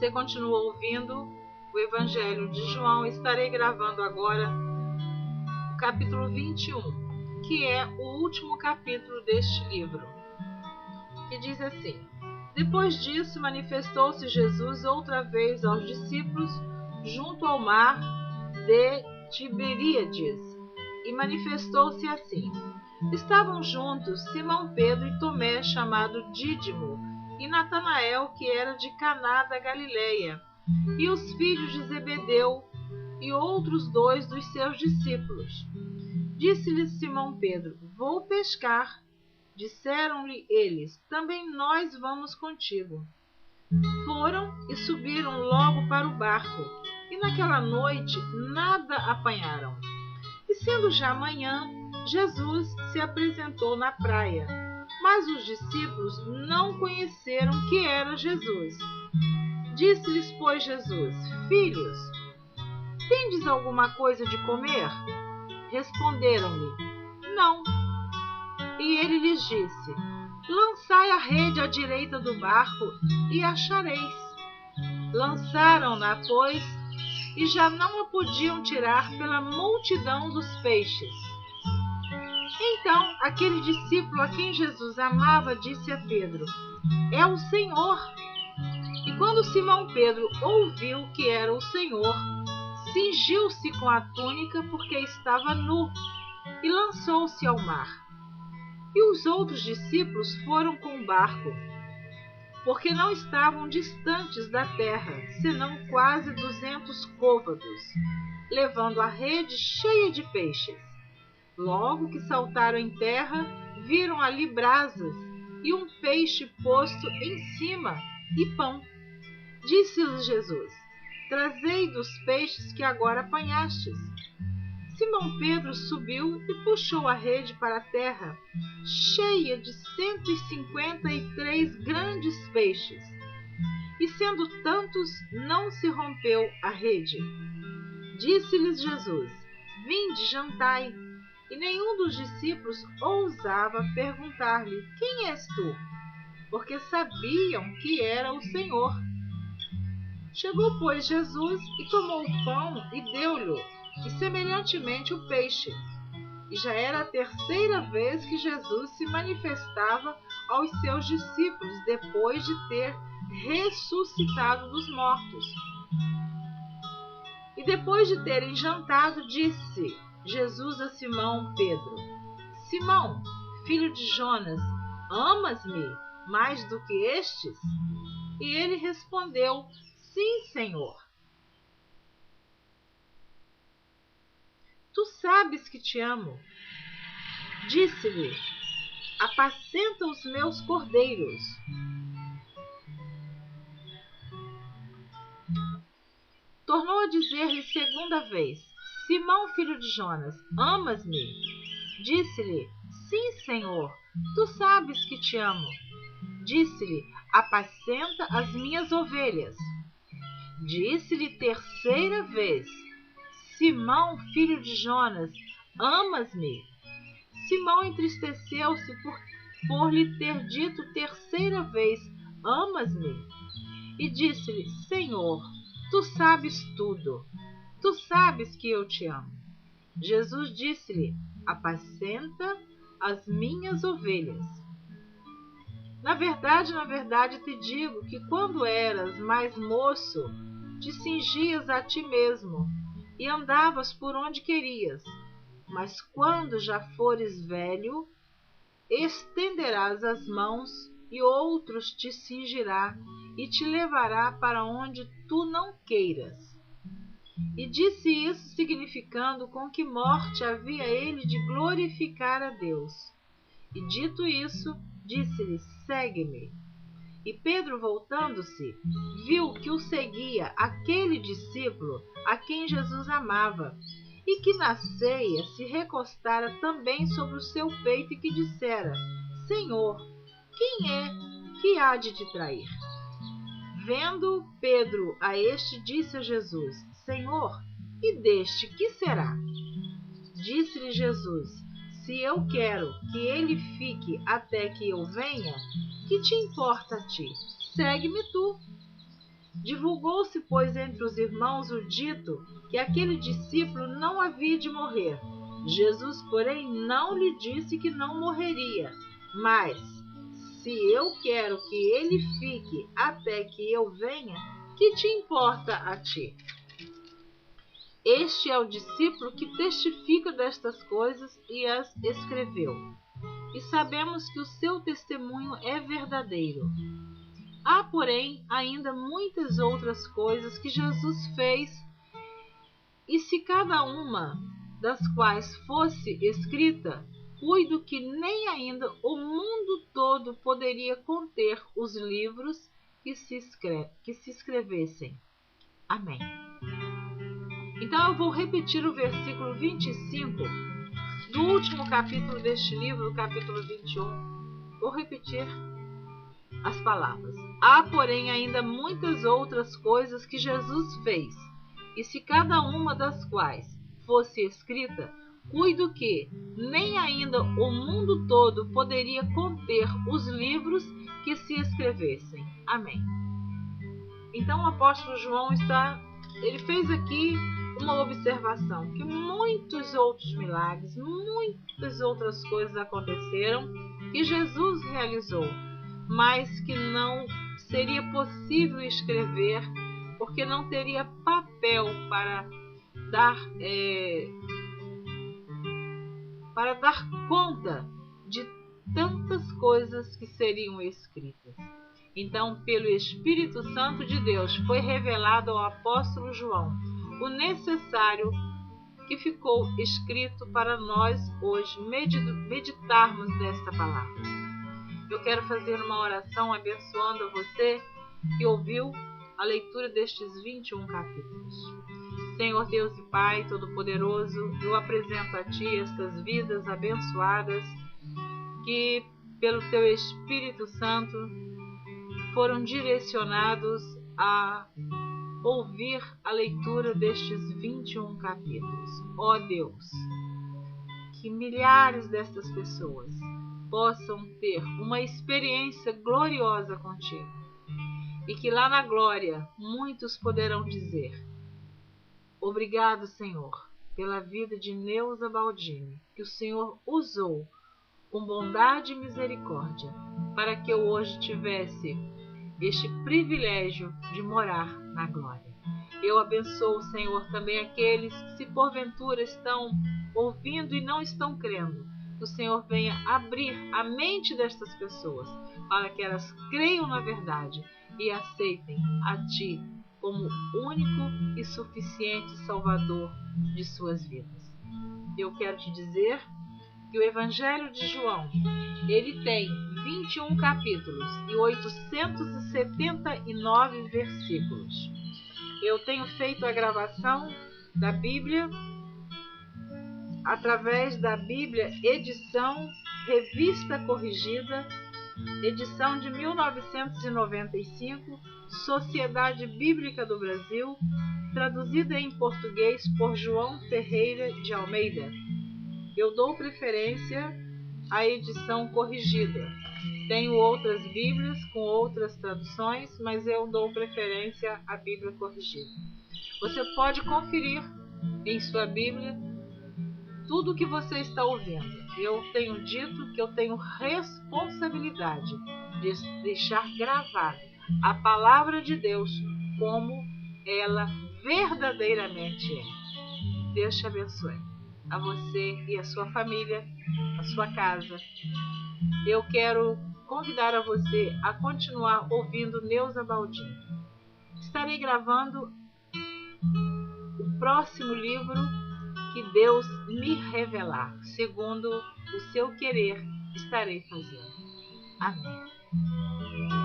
Você continua ouvindo o Evangelho de João. Estarei gravando agora o capítulo 21, que é o último capítulo deste livro, que diz assim: Depois disso, manifestou-se Jesus outra vez aos discípulos junto ao mar de Tiberíades, e manifestou-se assim. Estavam juntos Simão Pedro e Tomé, chamado Dídimo, e Natanael, que era de Caná da Galileia, e os filhos de Zebedeu, e outros 2 dos seus discípulos. Disse-lhe Simão Pedro: Vou pescar. Disseram-lhe eles: Também nós vamos contigo. Foram e subiram logo para o barco, e naquela noite nada apanharam. E sendo já manhã, Jesus se apresentou na praia, mas os discípulos não conheceram que era Jesus. Disse-lhes, pois, Jesus: Filhos, tendes alguma coisa de comer? Responderam-lhe: Não. E ele lhes disse: Lançai a rede à direita do barco e achareis. Lançaram-na, pois, e já não a podiam tirar pela multidão dos peixes. Então, aquele discípulo a quem Jesus amava disse a Pedro: É o Senhor. E quando Simão Pedro ouviu que era o Senhor, cingiu-se com a túnica, porque estava nu, e lançou-se ao mar. E os outros discípulos foram com o barco, porque não estavam distantes da terra, senão quase 200 côvados, levando a rede cheia de peixes. Logo que saltaram em terra, viram ali brasas e um peixe posto em cima e pão. Disse-lhes Jesus: Trazei dos peixes que agora apanhastes. Simão Pedro subiu e puxou a rede para a terra, cheia de 153 grandes peixes. E sendo tantos, não se rompeu a rede. Disse-lhes Jesus: Vinde, jantai. E nenhum dos discípulos ousava perguntar-lhe: Quem és tu? Porque sabiam que era o Senhor. Chegou, pois, Jesus e tomou o pão e deu-lhe, e semelhantemente o peixe. E já era a terceira vez que Jesus se manifestava aos seus discípulos, depois de ter ressuscitado dos mortos. E depois de terem jantado, disse Jesus a Simão Pedro: Simão, filho de Jonas, amas-me mais do que estes? E ele respondeu: Sim, Senhor. Tu sabes que te amo. Disse-lhe: Apacenta os meus cordeiros. Tornou a dizer-lhe segunda vez: Simão, filho de Jonas, amas-me? Disse-lhe: Sim, Senhor, tu sabes que te amo. Disse-lhe: Apacenta as minhas ovelhas. Disse-lhe terceira vez: Simão, filho de Jonas, amas-me? Simão entristeceu-se por lhe ter dito terceira vez: Amas-me? E disse-lhe: Senhor, tu sabes tudo. Tu sabes que eu te amo. Jesus disse-lhe: Apacenta as minhas ovelhas. Na verdade, te digo que quando eras mais moço, te cingias a ti mesmo e andavas por onde querias. Mas quando já fores velho, estenderás as mãos e outros te cingirá e te levará para onde tu não queiras. E disse isso significando com que morte havia ele de glorificar a Deus. E dito isso, disse-lhe: Segue-me. E Pedro, voltando-se, viu que o seguia aquele discípulo a quem Jesus amava, e que na ceia se recostara também sobre o seu peito e que dissera: Senhor, quem é que há de te trair? Vendo Pedro a este, disse a Jesus: Senhor, e deste que será? Disse-lhe Jesus: Se eu quero que ele fique até que eu venha, que te importa a ti? Segue-me tu. Divulgou-se, pois, entre os irmãos o dito que aquele discípulo não havia de morrer. Jesus, porém, não lhe disse que não morreria, mas, se eu quero que ele fique até que eu venha, que te importa a ti? Este é o discípulo que testifica destas coisas e as escreveu. E sabemos que o seu testemunho é verdadeiro. Há, porém, ainda muitas outras coisas que Jesus fez, e se cada uma das quais fosse escrita, cuido que nem ainda o mundo todo poderia conter os livros que se escrevessem. Amém. Então eu vou repetir o versículo 25 do último capítulo deste livro, o capítulo 21. Vou repetir as palavras. Há, porém, ainda muitas outras coisas que Jesus fez, e se cada uma das quais fosse escrita, cuido que nem ainda o mundo todo poderia conter os livros que se escrevessem. Amém. Então o apóstolo João ele fez aqui uma observação, que muitos outros milagres, muitas outras coisas aconteceram que Jesus realizou, mas que não seria possível escrever, porque não teria papel para dar conta de tantas coisas que seriam escritas. Então, pelo Espírito Santo de Deus, foi revelado ao apóstolo João o necessário que ficou escrito para nós hoje meditarmos nesta palavra. Eu quero fazer uma oração abençoando a você que ouviu a leitura destes 21 capítulos. Senhor Deus e Pai Todo-Poderoso, eu apresento a Ti estas vidas abençoadas que, pelo Teu Espírito Santo, foram direcionados a ouvir a leitura destes 21 capítulos. Ó Deus, que milhares destas pessoas possam ter uma experiência gloriosa contigo, e que lá na glória muitos poderão dizer: obrigado, Senhor, pela vida de Neuza Baldini, que o Senhor usou com bondade e misericórdia para que eu hoje tivesse este privilégio de morar na glória. Eu abençoo, Senhor, também aqueles que, se porventura estão ouvindo e não estão crendo, que o Senhor venha abrir a mente destas pessoas para que elas creiam na verdade e aceitem a Ti como único e suficiente Salvador de suas vidas. Eu quero te dizer que o Evangelho de João, ele tem 21 capítulos e 879 versículos. Eu tenho feito a gravação da Bíblia através da Bíblia Edição Revista Corrigida, edição de 1995, Sociedade Bíblica do Brasil, traduzida em português por João Ferreira de Almeida. Eu dou preferência à edição corrigida. Tenho outras Bíblias com outras traduções, mas eu dou preferência à Bíblia corrigida. Você pode conferir em sua Bíblia tudo o que você está ouvindo. Eu tenho dito que eu tenho responsabilidade de deixar gravada a palavra de Deus como ela verdadeiramente é. Deus te abençoe. A você e a sua família, a sua casa. Eu quero convidar a você a continuar ouvindo Neuza Baldini. Estarei gravando o próximo livro que Deus me revelar, segundo o seu querer, estarei fazendo. Amém.